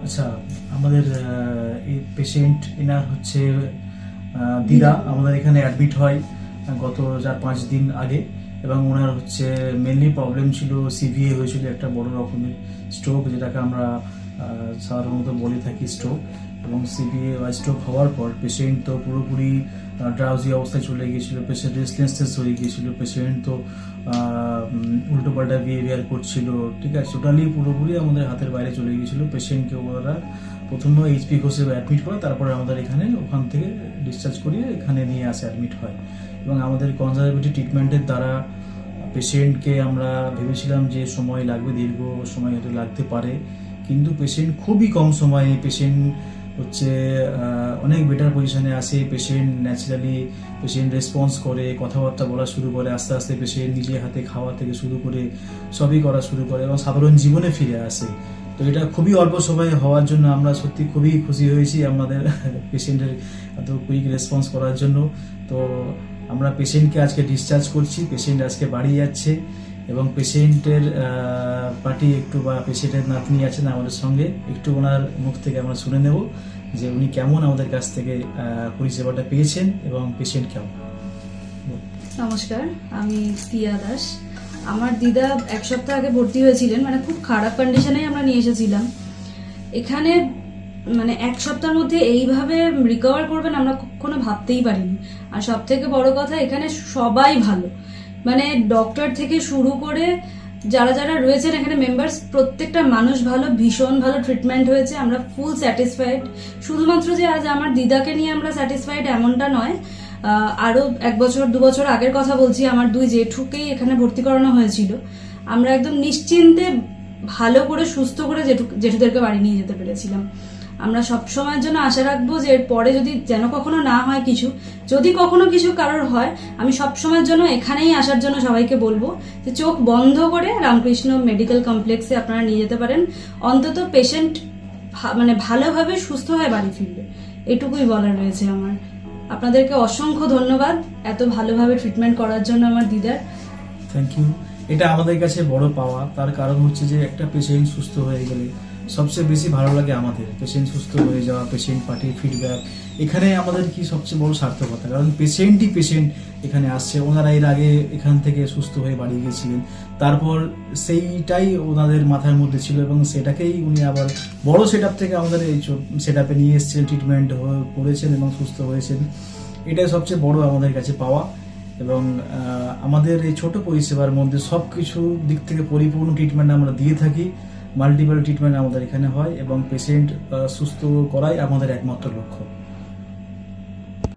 আচ্ছা, আমাদের এই পেশেন্ট এনার হচ্ছে দিদা আমাদের এখানে অ্যাডমিট হয় গত 4-5 দিন আগে। এবং ওনার হচ্ছে মেনলি প্রবলেম ছিল সিভিএ হয়েছিল, একটা বড় রকমের স্ট্রোক, যেটাকে আমরা সাধারণত বলে থাকি স্ট্রোক। এবং সিভিএ বা স্ট্রোক হওয়ার পর পেশেন্ট তো পুরোপুরি ড্রাউজি অবস্থায় চলে গিয়েছিল, পেশেন্ট রেস্টলেসনেস হয়ে গিয়েছিল, পেশেন্ট তো উল্টোপাল্টা বিহেভিয়ার করছিল, ঠিক আছে, টোটালি পুরোপুরি আমাদের হাতের বাইরে চলে গিয়েছিল। পেশেন্টকে ওরা প্রথমে এইচপি ঘোষে অ্যাডমিট করে, তারপরে আমাদের এখানে ওখান থেকে ডিসচার্জ করিয়ে এখানে নিয়ে আসে অ্যাডমিট হয়। এবং আমাদের কনজারভেটিভ ট্রিটমেন্টের দ্বারা পেশেন্টকে আমরা ভেবেছিলাম যে সময় লাগবে, দীর্ঘ সময় হয়তো লাগতে পারে, কিন্তু পেশেন্ট খুবই কম সময়ে পেশেন্ট হচ্ছে অনেক বেটার পজিশনে আসে। পেশেন্ট ন্যাচারালি পেশেন্ট রেসপন্স করে, কথাবার্তা বলা শুরু করে, আস্তে আস্তে পেশেন্ট নিজের হাতে খাওয়া থেকে শুরু করে সবই করা শুরু করে এবং সাধারণ জীবনে ফিরে আসে। তো এটা খুবই অল্প সময়ে হওয়ার জন্য আমরা সত্যি খুবই খুশি হয়েছি আমাদের পেশেন্টের এত কুইক রেসপন্স করার জন্য। তো আমরা পেশেন্টকে আজকে ডিসচার্জ করছি, পেশেন্ট আজকে বাড়ি যাচ্ছে। এবং পেশেন্টের পার্টি একটু বা পেশেন্টের নাতনি আছেন আমাদের সঙ্গে, একটু ওনার মুখ থেকে আমরা শুনে নেব যে উনি কেমন আমাদের কাছ থেকে পরিষেবাটা পেয়েছেন এবং পেশেন্ট কেমন। নমস্কার, আমি তিয়া দাস। আমার দিদা 1 সপ্তাহ আগে ভর্তি হয়েছিলেন, মানে খুব খারাপ কন্ডিশনেই আমরা নিয়ে এসেছিলাম এখানে। মানে 1 সপ্তাহের মধ্যে এইভাবে রিকভার করবেন আমরা কখনো ভাবতেই পারিনি। আর সব থেকে বড় কথা, এখানে সবাই ভালো, মানে ডক্টর থেকে শুরু করে যারা যারা রয়েছেন এখানে মেম্বার্স, প্রত্যেকটা মানুষ ভালো, ভীষণ ভালো ট্রিটমেন্ট হয়েছে, আমরা ফুল স্যাটিসফাইড। শুধুমাত্র যে আজ আমার দিদাকে নিয়ে আমরা স্যাটিসফাইড এমনটা নয়, আরও 1-2 বছর আগের কথা বলছি, আমার 2 জেঠুকেই এখানে ভর্তি করানো হয়েছিল। আমরা একদম নিশ্চিন্তে ভালো করে সুস্থ করে জেঠুদেরকে বাড়ি নিয়ে যেতে পেরেছিলাম। আমরা সব সময়ের জন্য আশা রাখবো যে পরে যদি যেন কখনো না হয় কিছু, যদি কখনো কিছু কারোর হয়, আমি সব সময়ের জন্য এখানেই আসার জন্য সবাইকে বলবো যে চোখ বন্ধ করে রামকৃষ্ণ মেডিকেল কমপ্লেক্সে আপনারা নিয়ে যেতে পারেন। অন্তত পেশেন্ট মানে ভালোভাবে সুস্থ হয়ে বাড়ি ফিরবে, এটুকুই বলার রয়েছে আমার। আপনাদেরকে অসংখ্য ধন্যবাদ এত ভালোভাবে ট্রিটমেন্ট করার জন্য আমার দিদার। Thank you. এটা আমাদের কাছে বড় পাওয়া। তার কারণ হচ্ছে যে একটা পেশেন্ট সুস্থ হয়ে গেলে সবচেয়ে বেশি ভালো লাগে আমাদের, পেশেন্ট সুস্থ হয়ে যাওয়া, পেশেন্ট পার্টির ফিডব্যাক, এখানে আমাদের কি সবচেয়ে বড় সার্থকতা। কারণ পেশেন্টই পেশেন্ট এখানে আসছে, ওনারা এর আগে এখান থেকে সুস্থ হয়ে বাড়ি গিয়েছিলেন, তারপর সেইটাই ওনাদের মাথার মধ্যে ছিল এবং সেটাকেই উনি আবার বড় সেট আপ থেকে আমাদের এই সেট আপে নিয়ে এসেছেন, ট্রিটমেন্ট করেছেন এবং সুস্থ হয়েছেন। এটাই সবচেয়ে বড় আমাদের কাছে পাওয়া। এবং আমাদের এই ছোট পরিষেবার মধ্যে সব কিছু দিক থেকে পরিপূর্ণ ট্রিটমেন্ট আমরা দিয়ে থাকি। মাল্টিপল ট্রিটমেন্ট আমাদের এখানে হয় এবং পেশেন্ট সুস্থ করাই আমাদের একমাত্র লক্ষ্য।